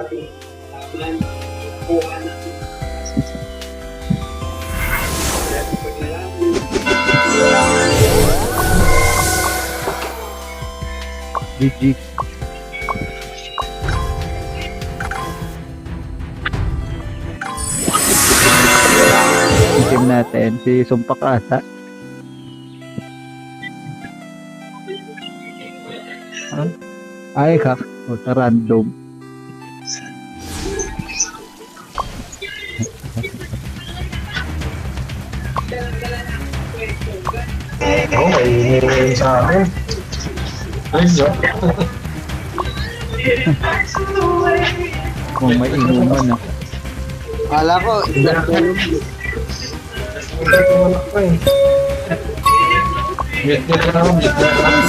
GG. Team natin si Sumpak ata. Ay ka, random. Oo, may hinihingi sa akin. Ayos, no? Kung may inuman ah. Kala ko, ilan tulog. Hindi ko anak ko eh. Wait na lang, wait na lang.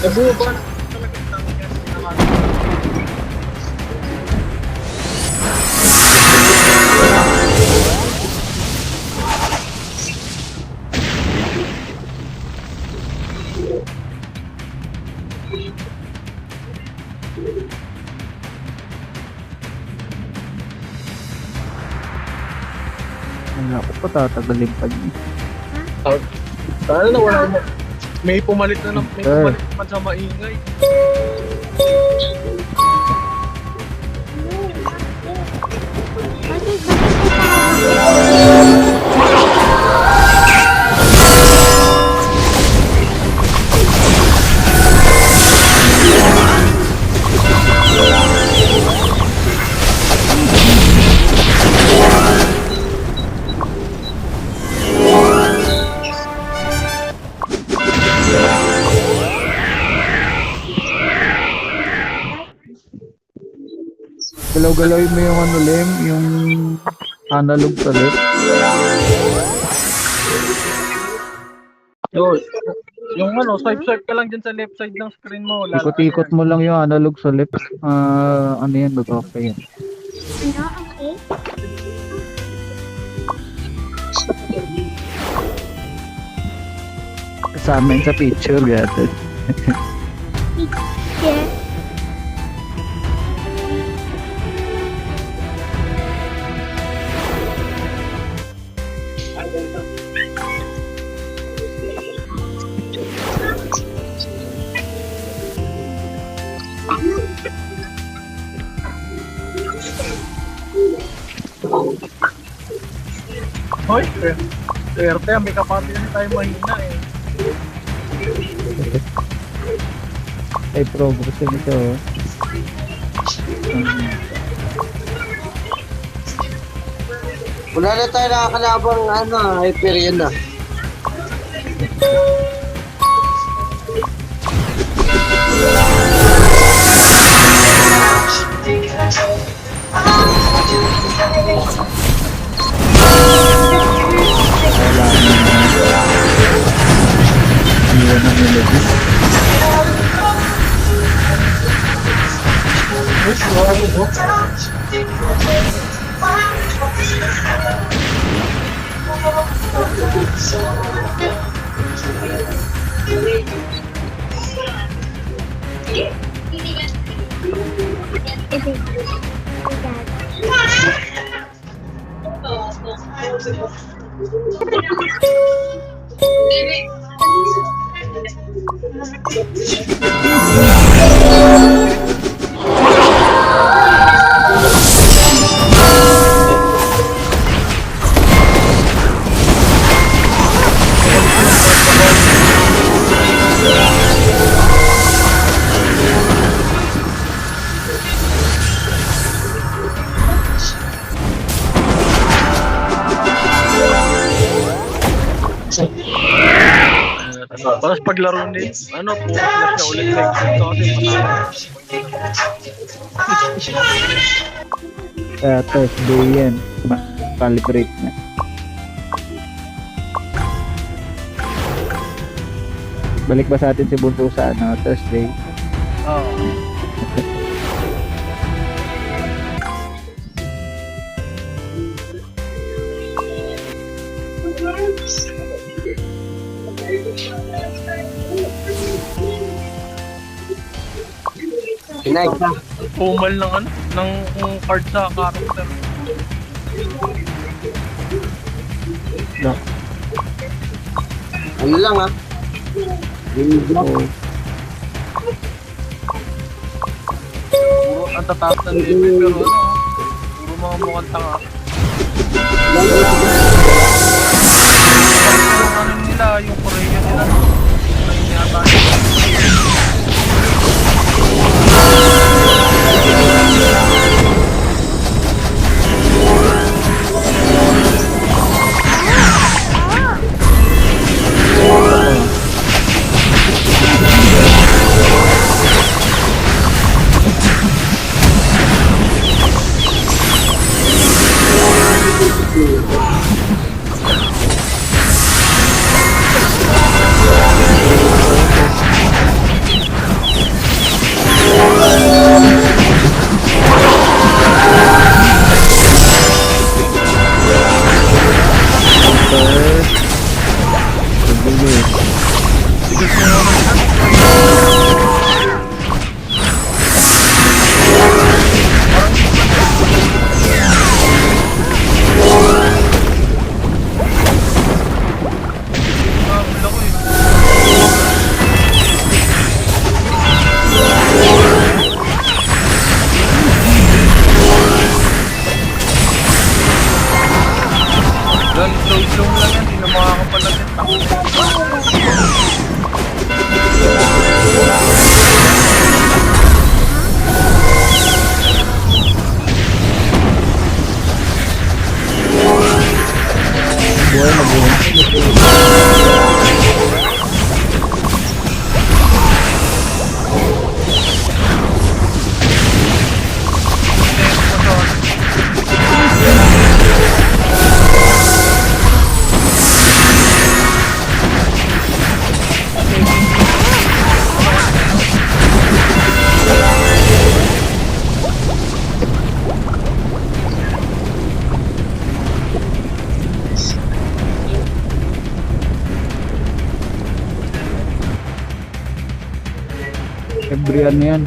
Nabuo ba talagang tanggal naman? Wala ko pa tatagalin pa niya. Sana na wala na. May pumalit na may pumalit naman sa maingay. Galaw-galawin mo yung ano Lem, yung analog sa left. Yung ano, swipe ka lang dyan sa left side ng screen mo. Ikot-ikot mo lang yung analog sa left. Ano yan, mag-okay yan. Kasama yun sa picture, gata. Hoy, swerte, may kapatid na tayo mahina eh. Ay, progress yun ito. Wala na tayo nakakalabang Hyperion na. Iwan na melody. Tapos paglaro ni, puro flash na ulit like ito kasi mataas. Kaya Thursday yan. Calibrate na. Balik ba sa atin si Bunso sa Thursday? Oo. Pinaig na. Pumal ng card sa character. Lock. Ano lang ah. Oh. Puro ang tataas ng level pero puro mga mukhang tanga. Yung nila, yung Korea nila. Ayun yata. Slow lang yan, hindi na makakapalag yung takot. Buhay na buhay. Every ano yan?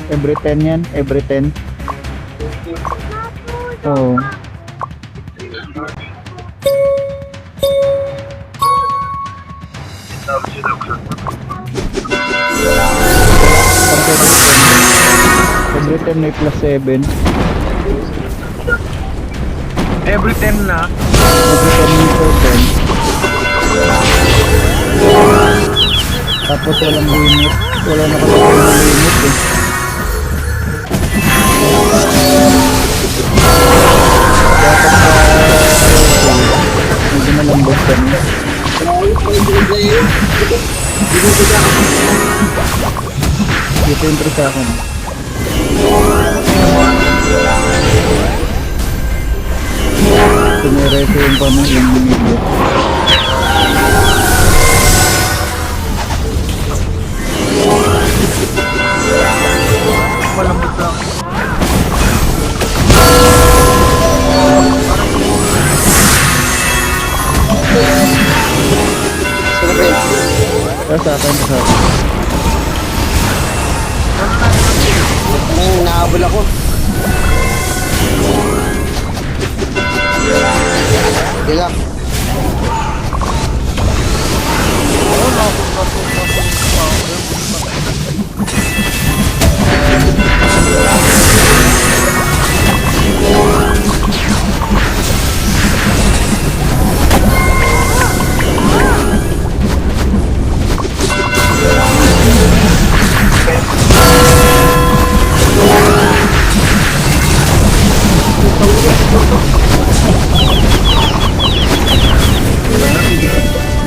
Every 10 yan? Every 10? Oo. Every 10 may plus 7. Every 10 na. Every 10 may 7. Tapos walang limit. Wala nakalagay na limit eh. Dapat medyo malambot kami. Dito intro sa akin. Tumireto yung paano yung video. Malambot lang. Sa akin, sa akin. Nahabol ako. Sige lang.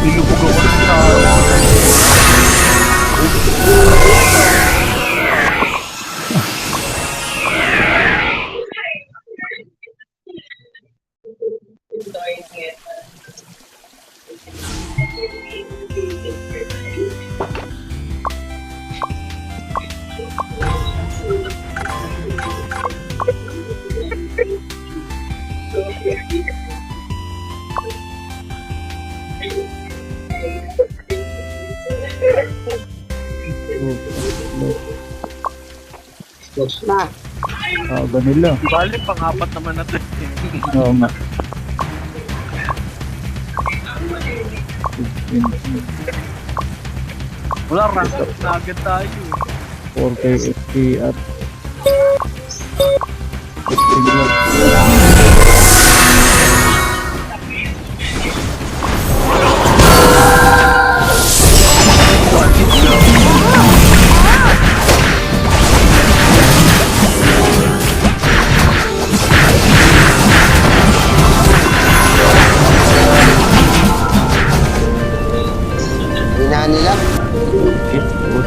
Nilubog ako sa Na. Ganila. Bali, pang-apat naman na to. Oo nga. 15, Wala, rank up na agad tayo. 4K SPR. 15 lang. Hinahan nila. Yes, good.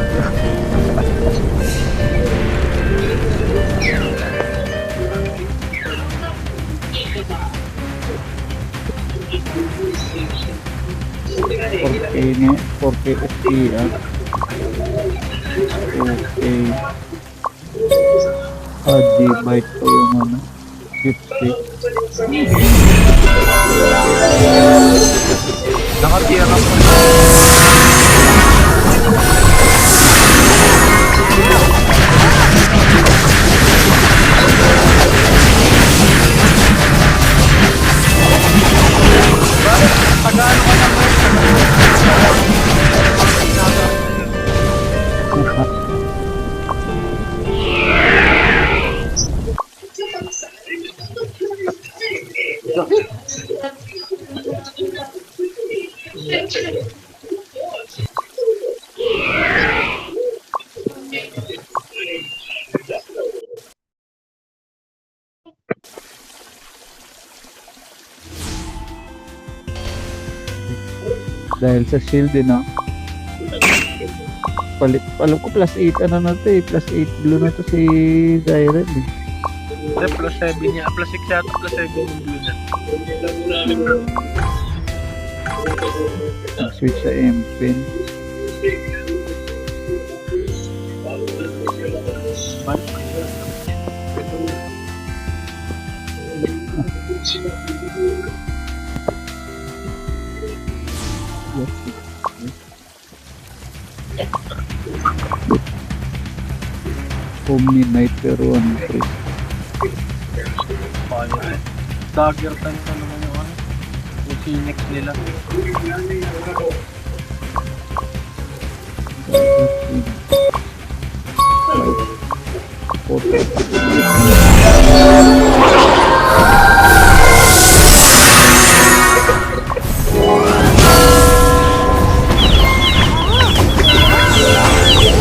Okay nga, 4K SPR. Okay. G-Byte ko yung ano. Chipstick. Nakatira pa. Tagaan ko lang. Dahil sa shield din, no? Palit, alam ko plus 8 ano na to eh, plus 8 blue na to si Zyren eh. Hindi, plus 7 niya. Plus 6 yata, plus 7 yung blue niya. Switch sa M-Pin. Omni Knight pero ano freeze. Paano eh. Dagger time na naman yung ano. Yung Phoenix nila.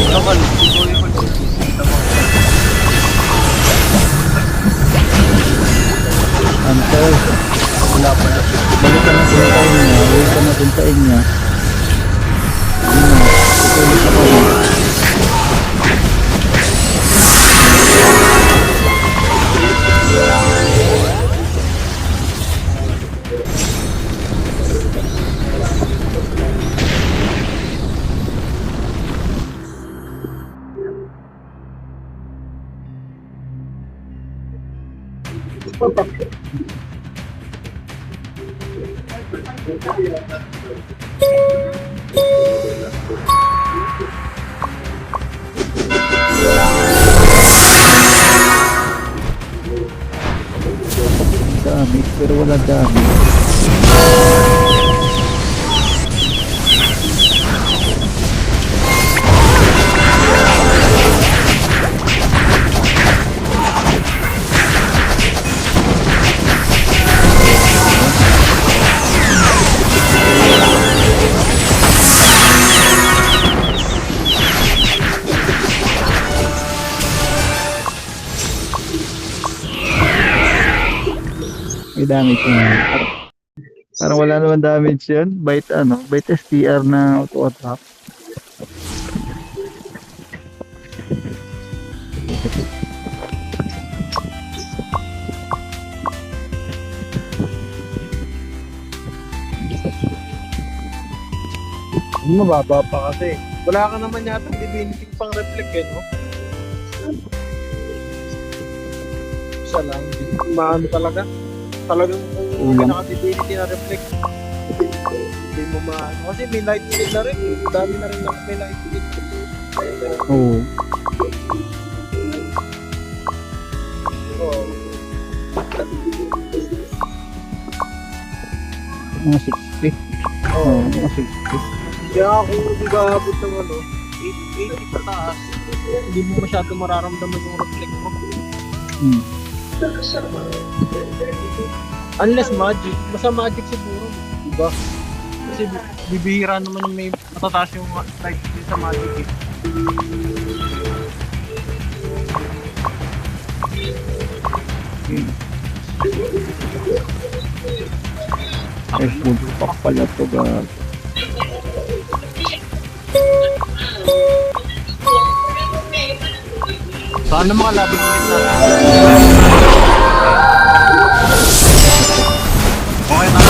Kamal, ito yung magsisita mo. Hunter, Wala pa na. balikan natin sa inyo. Ano, tutuloy sa kanya. Damage, pero wala damage. May damage yun. Parang wala naman damage yun. Bite ano, bite STR na auto-attack. Mababa pa kasi. Wala ka naman yata divinity pang reflect eh, no? Isa lang. Maano talaga? Talagang kung Ulang. pinaka-divinity na reflect. Hindi mo maano. Kasi may light shield na rin. Eh. Dami na rin lang may light shield. Oo. Mga 60. Oo, mga 60. Kaya kung hindi ka abot ng 80 pataas, hindi mo masyado mararamdaman yung reflect mo. Hmm. Unless magic, basta magic siguro, diba? Kasi bibihira naman yung may matataas yung light din sa magic eh. Ay, full pack pala to ga. Sana mga labi ulit na. Okay na.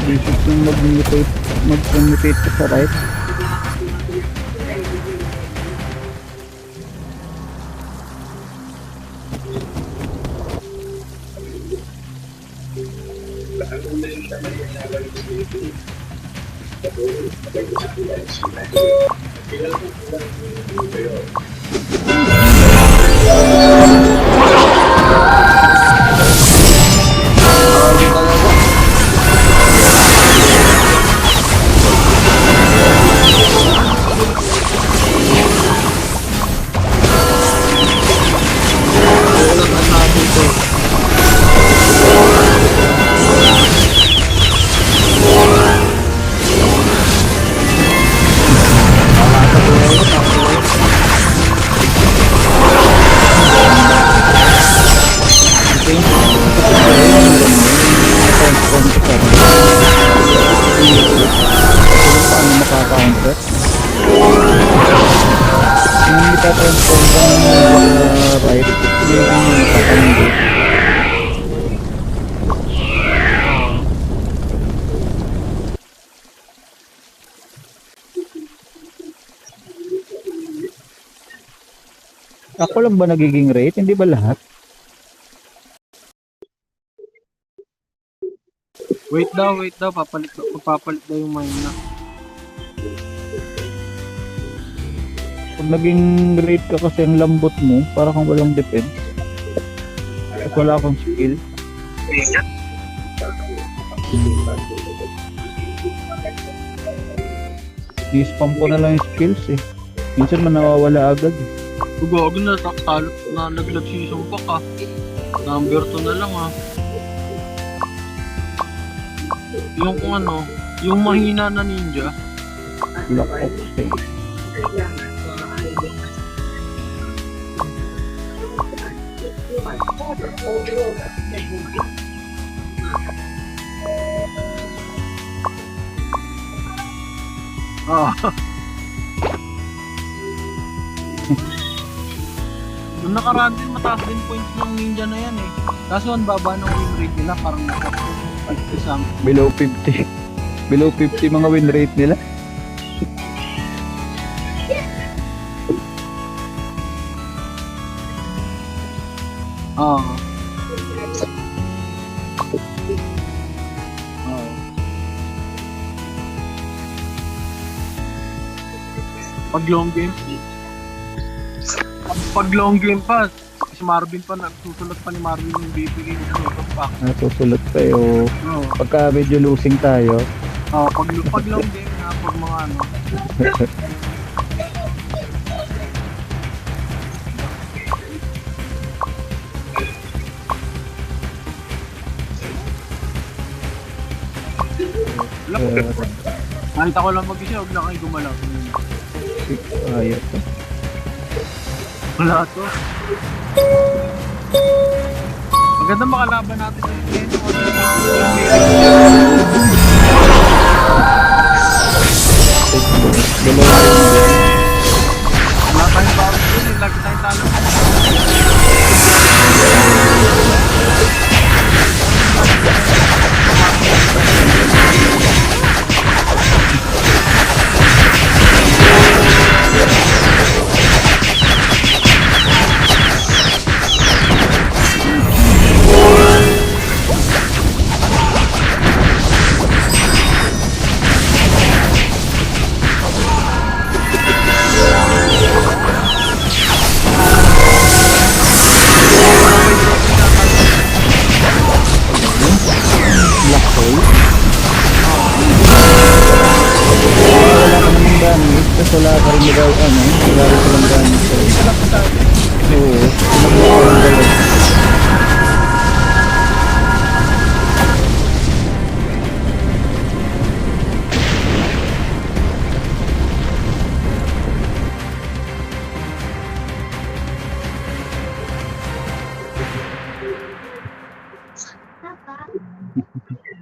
Basic yung mag-mutate ka sa right. Paano makaka-counter? Yung itatransform ka ng right, yung makaka-counter. Ako lang ba nagiging rate? Hindi ba lahat? Wait daw, papalit daw yung mine. Pag naging rate ka kasi ang lambot mo, para kang walang defense. At wala kang skill. I-spam ko na lang yung skills eh. Minsan man nawawala agad eh. Huwag na talo na nag-season pa ka. Number 2 na lang ha. Yung kung ano, yung mahina na ninja. Black Ops eh. Ah. Yung nakaraan din, mataas din points ng ninja na yan eh. Kaso ang baba ng win rate nila, parang nasa isang. Below 50. Below 50 mga win rate nila. Ah. Pag long game, pag long game pa, si Marvin pa, nagsusulat pa ni Marvin yung bibigay ng weapon pack. Nasusulat kayo. Oo. Pagka medyo losing tayo. Pag long game na, pag mga ano. Wala po. Nakita ko lang mag-isa, huwag lang kayo gumalaw. Ayos. Wala to. Maganda makalaban natin sa game. Wala tayong bawang dun, lagi tayong talo.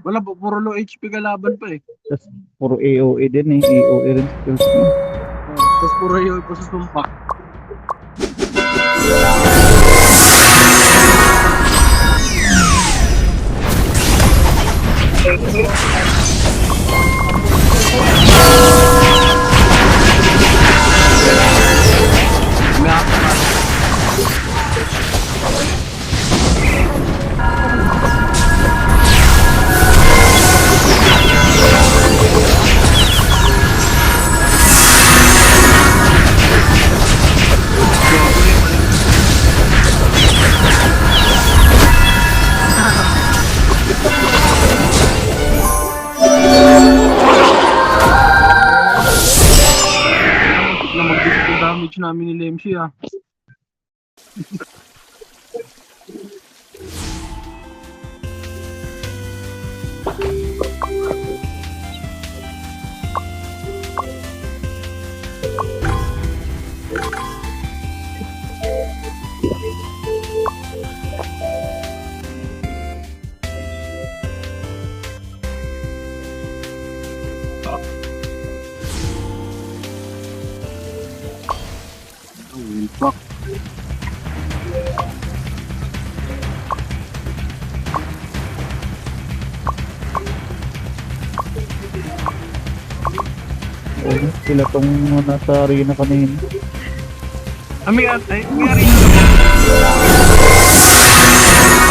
Wala, puro low HP kalaban pa eh. Tapos puro AOE din eh. AOE rin skills mo. Tapos puro yun pa sa sumpak. May ako. Na mag-disco damage namin ni Lemsi ah. Oh, fuck. Oo, sila tong nasa arena kanina. May rin.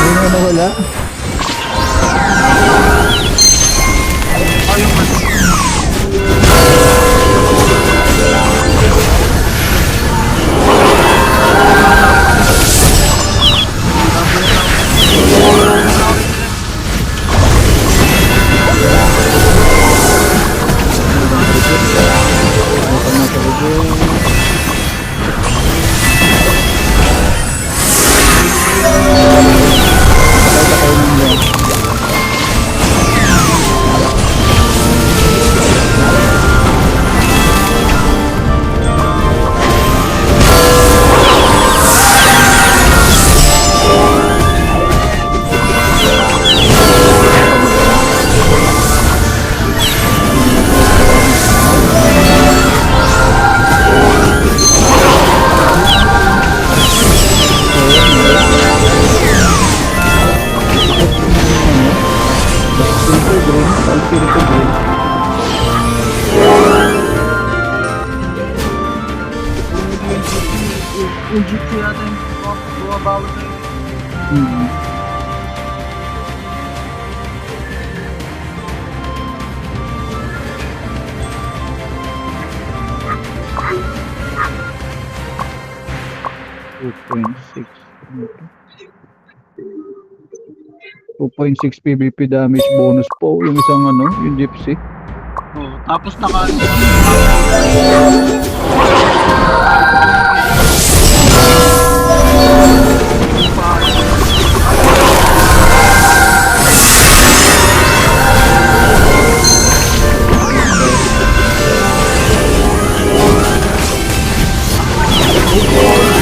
Ayun na nawala. Oh, yung ano. Ano na talaga. Kaya kayo ng yan. Silver green, all silver green. Yung jutsu yata yung bumabawal na yun. Hmm. .6 2.6 PVP damage bonus po yung isang ano, yung gypsy. Oh, tapos naka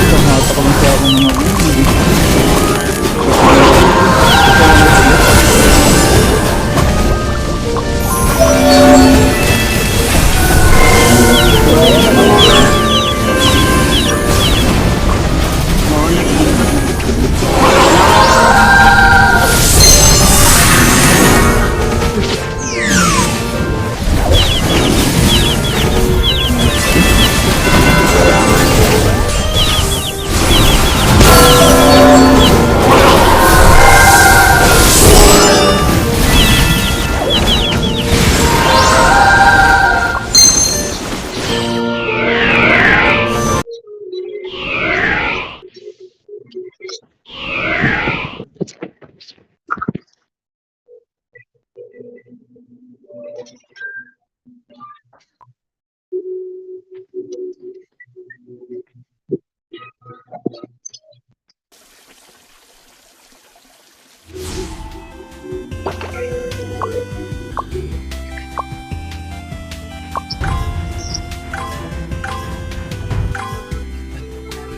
Isang hata ka lang sa ako ng mga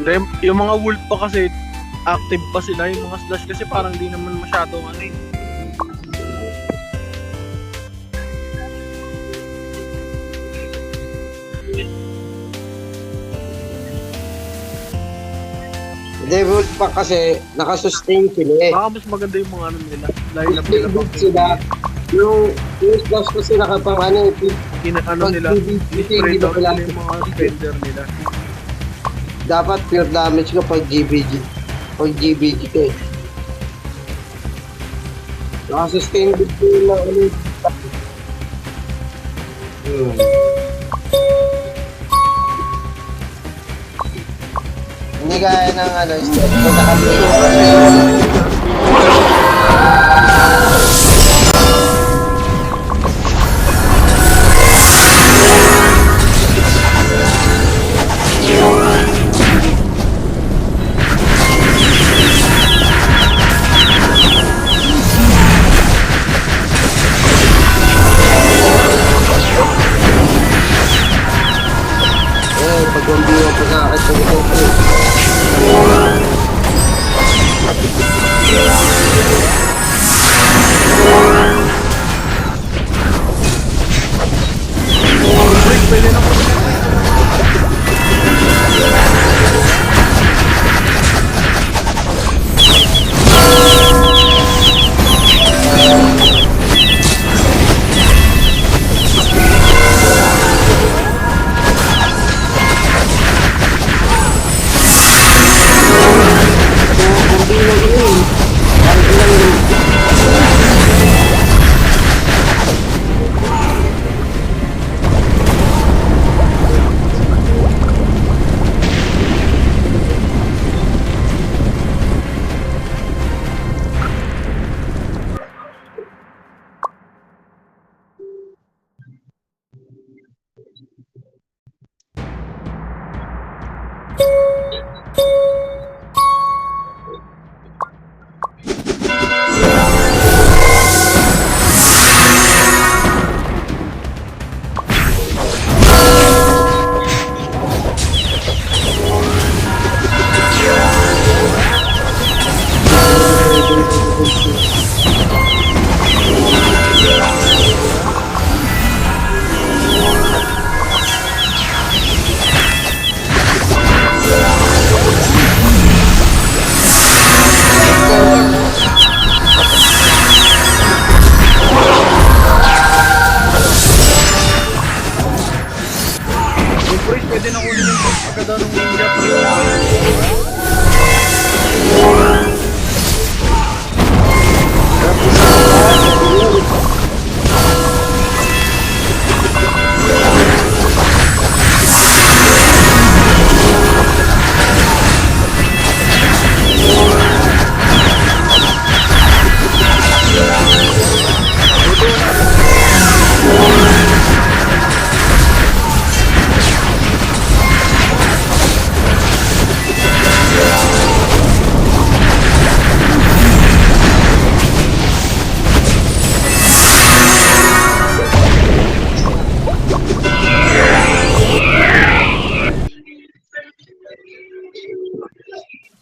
Hindi, yung mga wolf pa kasi active pa sila, yung mga slash kasi parang di naman masyado ano eh. Devil pa kasi, nakasustain sila eh. Baka mas maganda yung mga ano nila. Line up nila pang Sila, yung slash kasi nakapang ano, ano nila. Spread out nila yung mga spender nila. dapat pure damage ka pag GBG. Pag GBG ka eh. Nakasustain din ko yung mga ano. Hindi kaya ng ano, step ko pag-gumbiwa pa sa akin sa ito. Pwede na po. Pwede na kunin yung pagkaganda ng ninja.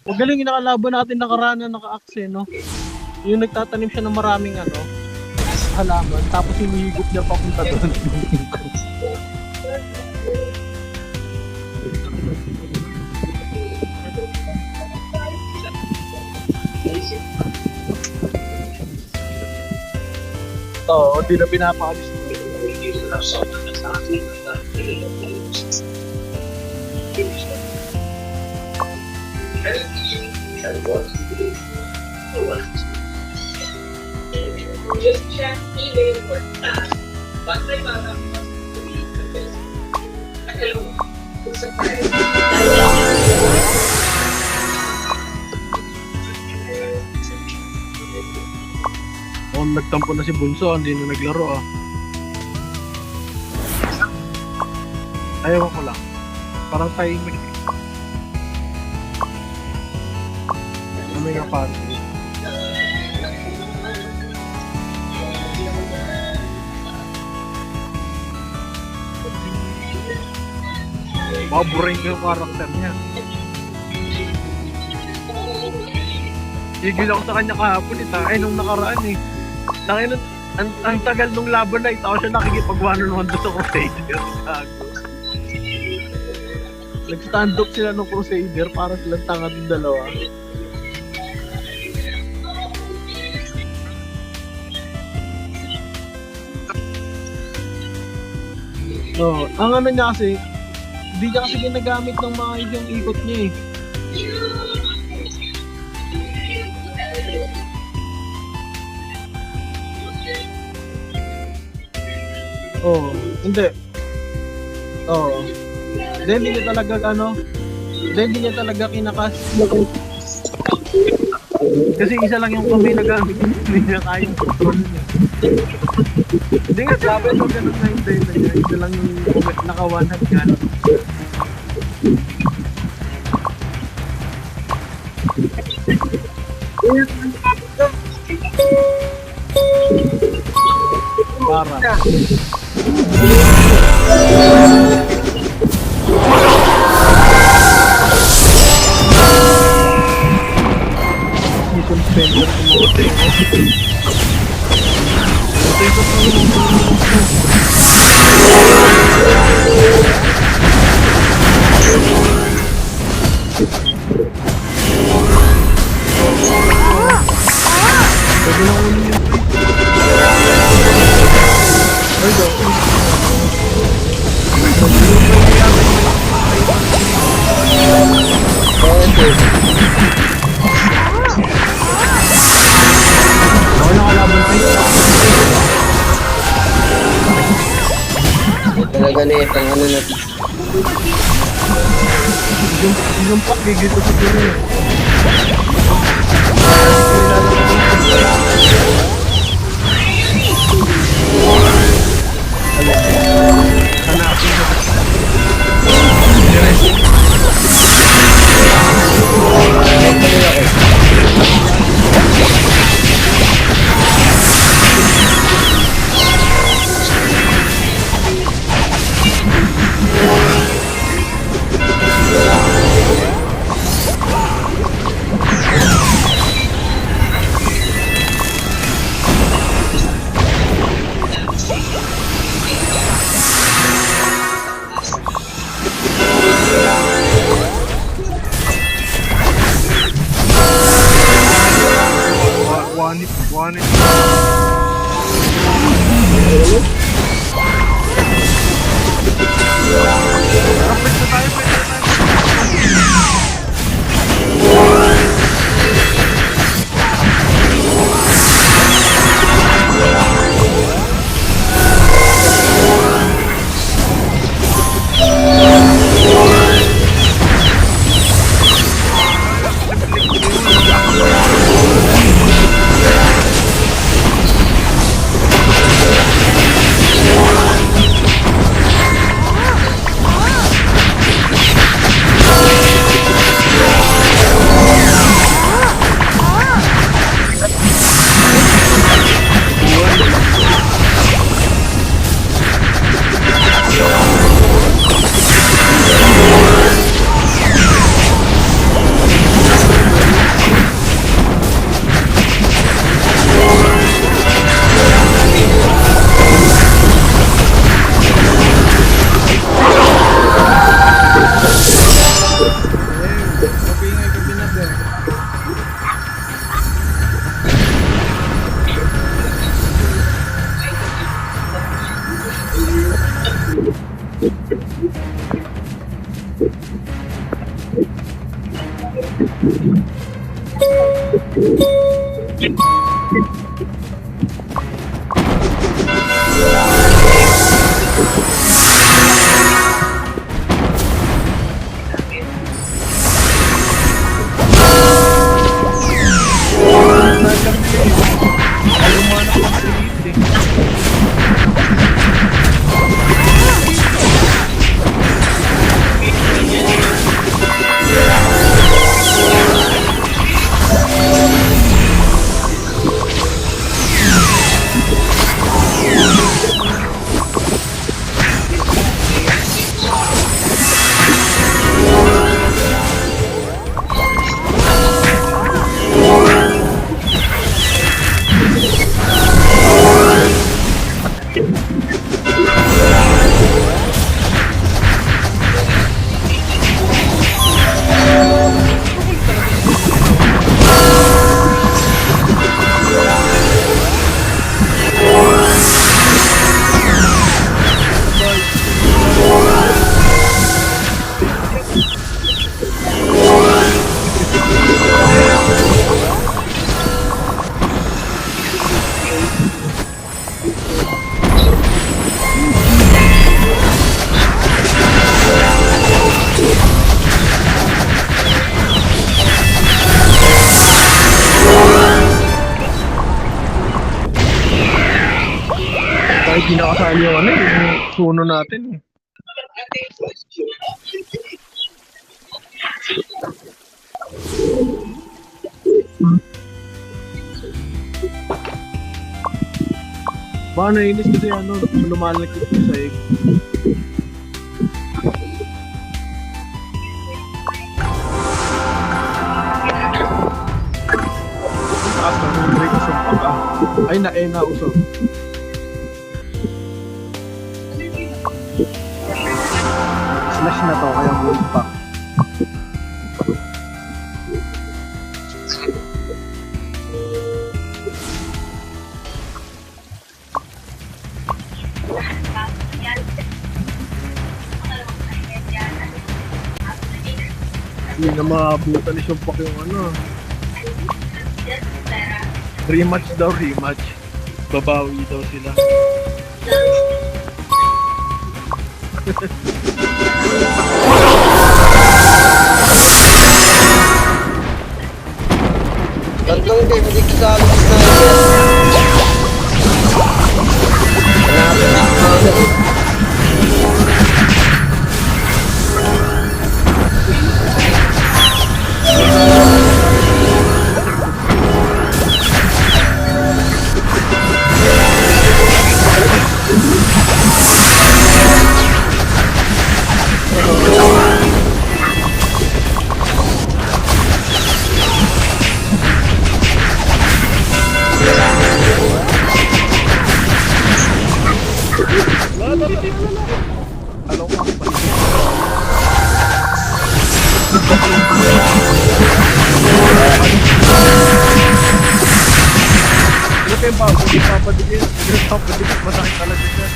Magaling yung nakalaban natin nakaraan na naka-axe, no? Yung nagtatanim siya ng maraming ano, halaman, tapos hinihigop niya papunta doon. Oo, di na pinapaalis. Just check email for task. But may mga hello. Oh, nagtampo na si Bunso, hindi na naglaro ah. Ayaw ko lang. Parang timing. May kapatid. Maburing yung karakter niya. Higil ako sa kanya kahapon nung nakaraan eh. Tangin ang tagal nung laban na ito siya nakikipag-one-on-one doon sa Crusader. Nag-stand up sila ng Crusader para silang tanga ng dalawa. No, ang ano niya kasi, hindi niya kasi ginagamit ng mga yung ikot niya eh. Oh, hindi. Oh. Then hindi niya talaga hindi niya talaga kinakas. Kasi isa lang yung kamay na gamit, hindi niya kaya yung control niya. Hindi nga sabi ko ganun na yung data niya, isa lang yung naka one hand gano'n. Para. Mission spender sa mga tao. Pwede na ulit yung ay, go. Ako na kalaban kayo. Talaga na itong ano na. Yung pak, gigito sa tuloy. One it. Kahit di nakasali yung ano, yung suno natin eh. Baka nainis kasi ano, lumalagkit ko sa egg. Taas na nung break usog pa ka. Ay nausog. Slash na to, kaya gold pack. Hindi na maabutan ni Shumpak yung ano. Rematch daw, rematch. Babawi daw sila. Tatlong game, hindi kasali sa sniper. Hanapin ang sniper. Alam ko ako pala. Ano kayo ba? Hindi papadikit. Hindi papadikit. Masakit talaga siya.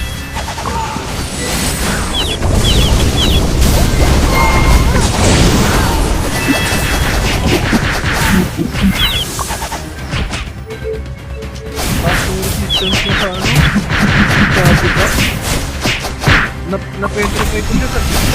Pasong resistance niya sa ano? Sabi ka? Na-petrify ko siya sa dito.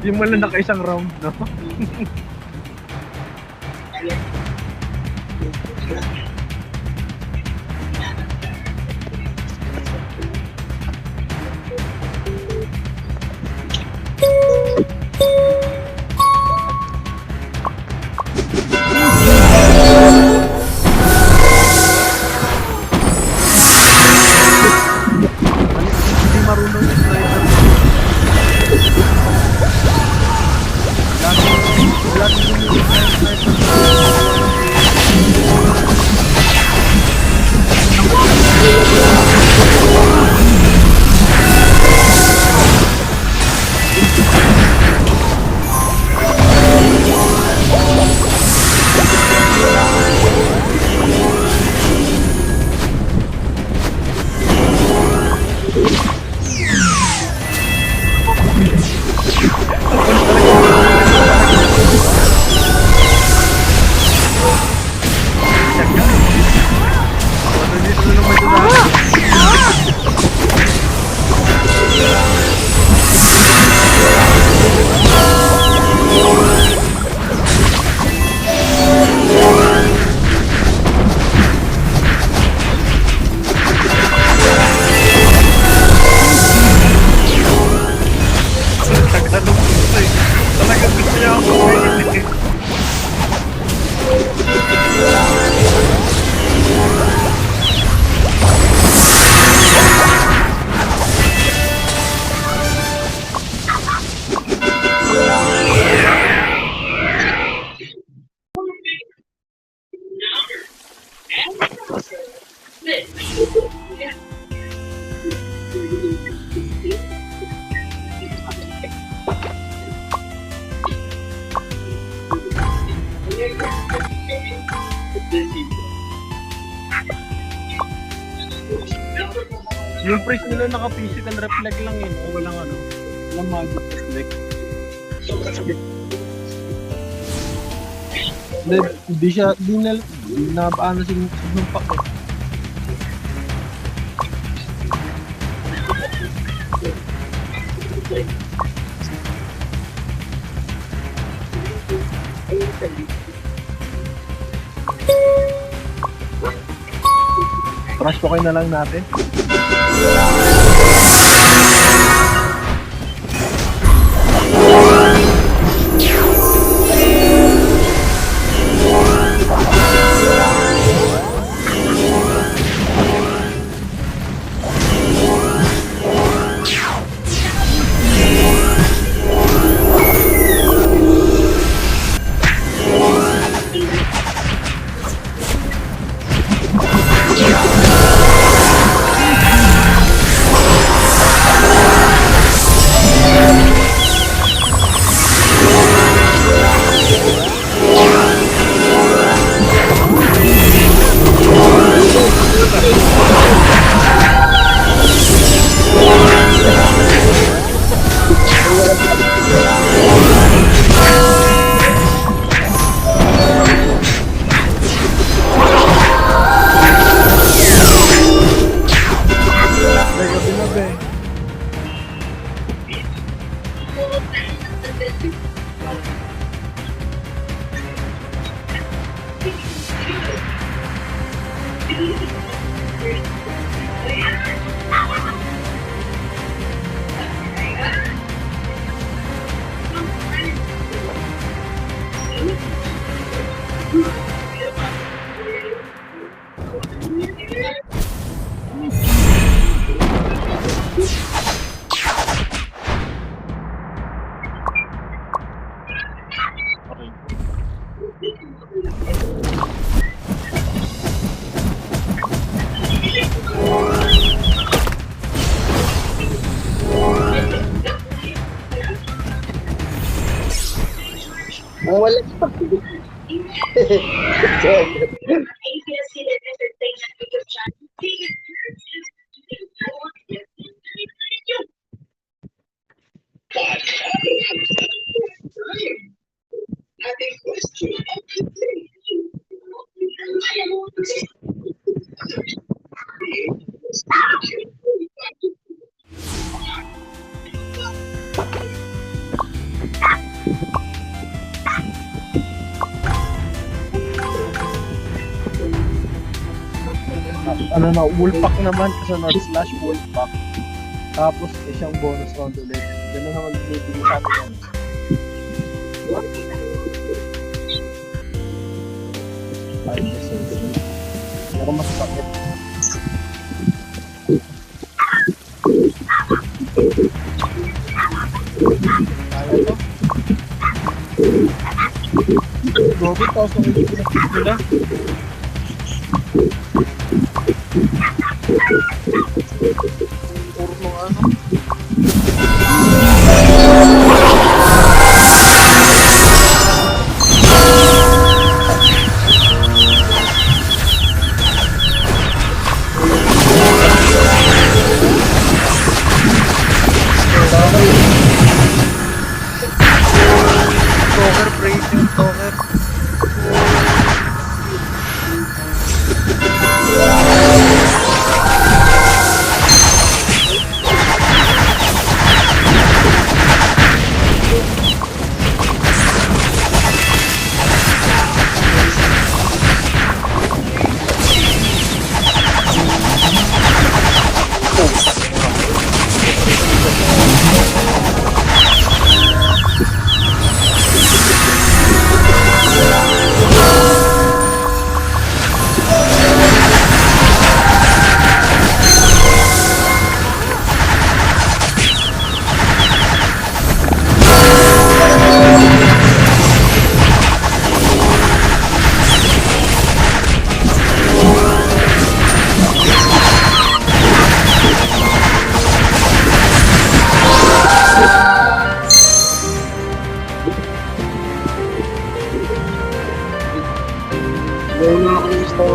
Hindi mo lang naka-isang round, no? Hindi marunong yung sniper. Lagi yung Yung price nila naka-physical reflect lang yun. O walang ano. Walang magic reflect. Hindi siya, hindi na paano sinumpak eh. Trash talkin na lang natin. Ang wala. Ano na, woolpack naman kasunod slash woolpack. Tapos isang bonus round ulit. Ganun naman binibigay sa atin yan. Ay, pero mas pakit. Kaya to? Gobi, tapos nang pinakit nila. Puro ano? Toker, praise yung toker. Gawin na ako ng gusto.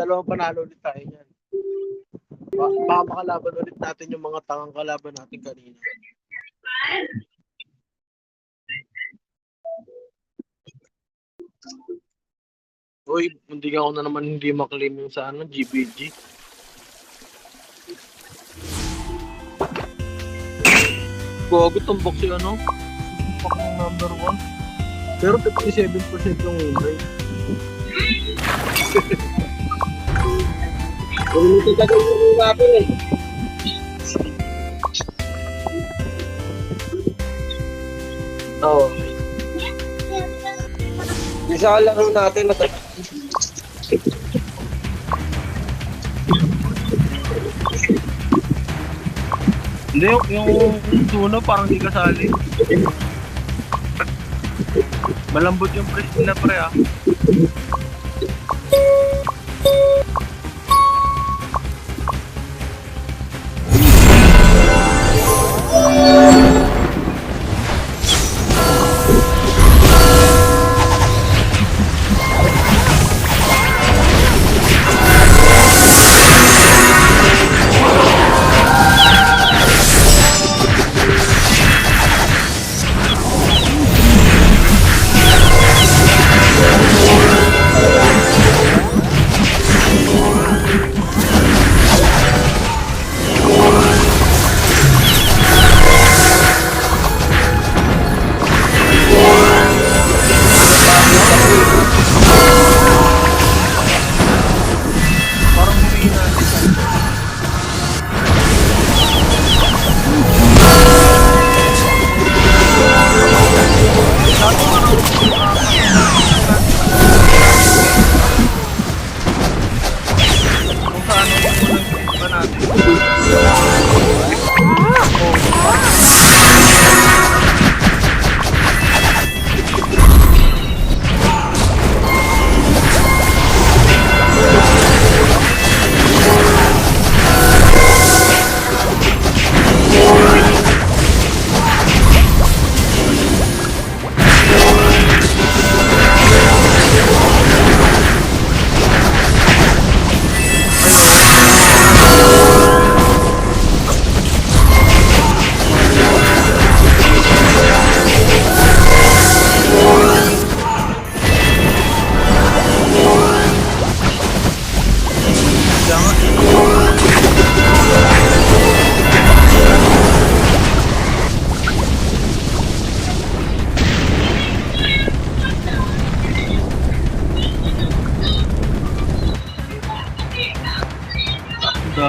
Dalawang panalo ulit tayo yan. Baka makalaban ulit natin yung mga tangang kalaban natin kanina. Uy, hindi ako na naman hindi maklaim yung sa GBG. Gogo tumbok si tumbok yung number 1. Pero 57% yung win rate. Limited ka daw yung weapon eh. Oo. Isa ka laro natin na Hindi, yung Suno parang di kasali. Malambot yung press nila pre ah.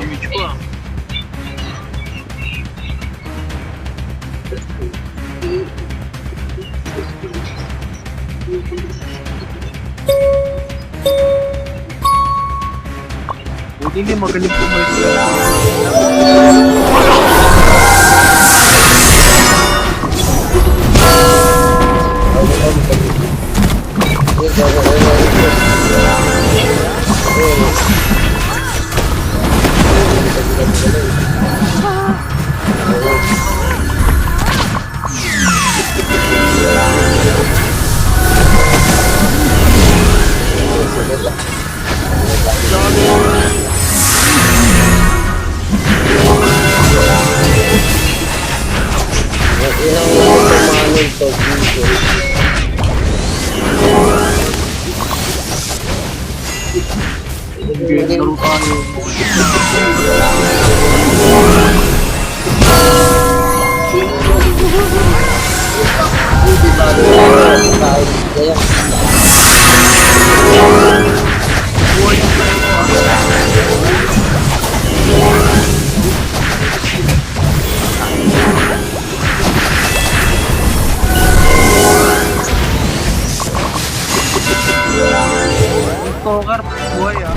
damage ko ah. Buti hindi magaling pumayos. Game laro tayo. Stalker, buhay ah.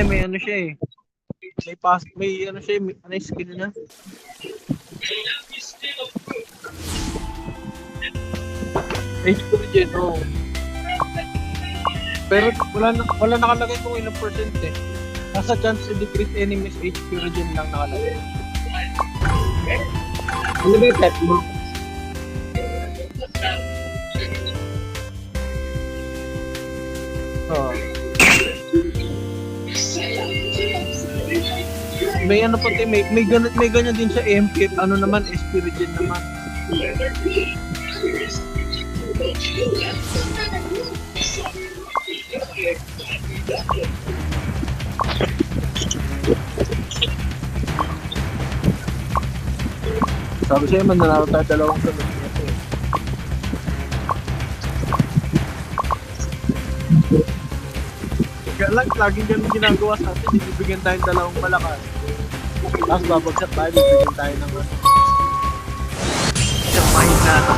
May ano siya eh. May pass, may ano siya, may skill na. HP regen, oh. Pero wala nakalagay kung ilang percent eh. Nasa chance to decrease enemies HP regen lang nakalagay. Ano ba yung pet mo? Oh. May ano pati, may ganyan din siya MP, ano naman, SP regen naman. Sabi sa'yo, mananalo tayo dalawang sunod nito eh. Kaya lang, laging ganun ginagawa sa atin, ibibigyan tayo dalawang malakas. Tapos babagsak tayo, bibigyan tayo ng ano. Isang mahina na.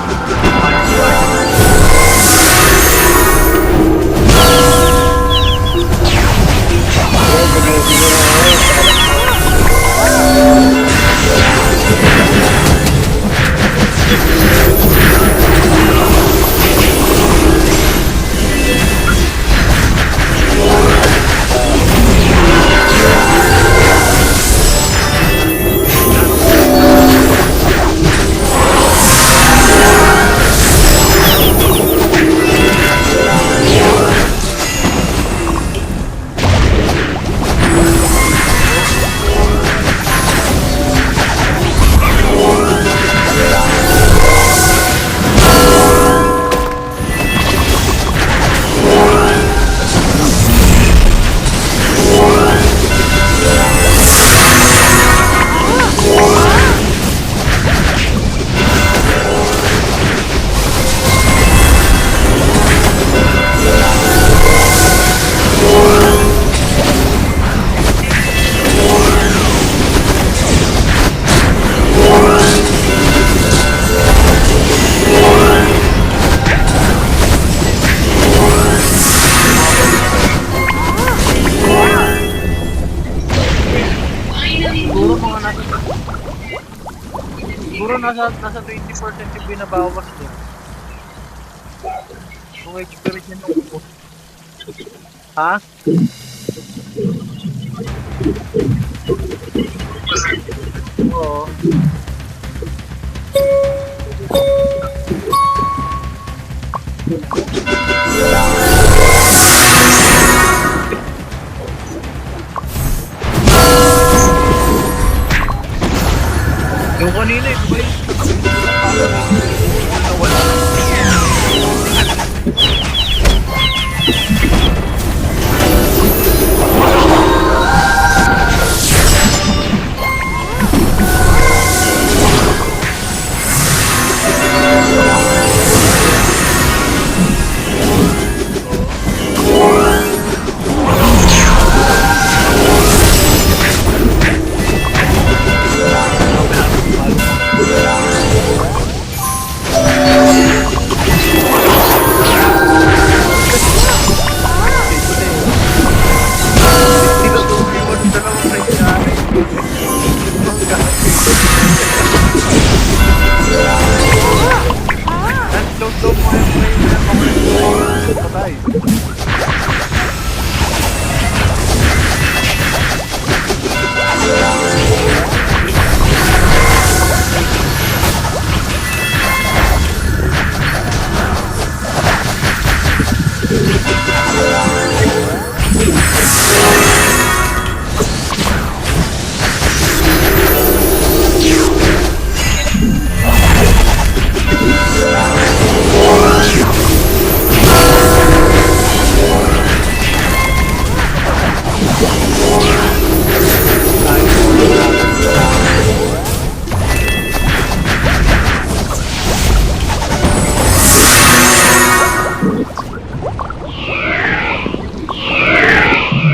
nasa siguro nasa 20% yung binabawas doon. Kung experience yun ako. Ha? Oo. Yung kanina, ito ba yung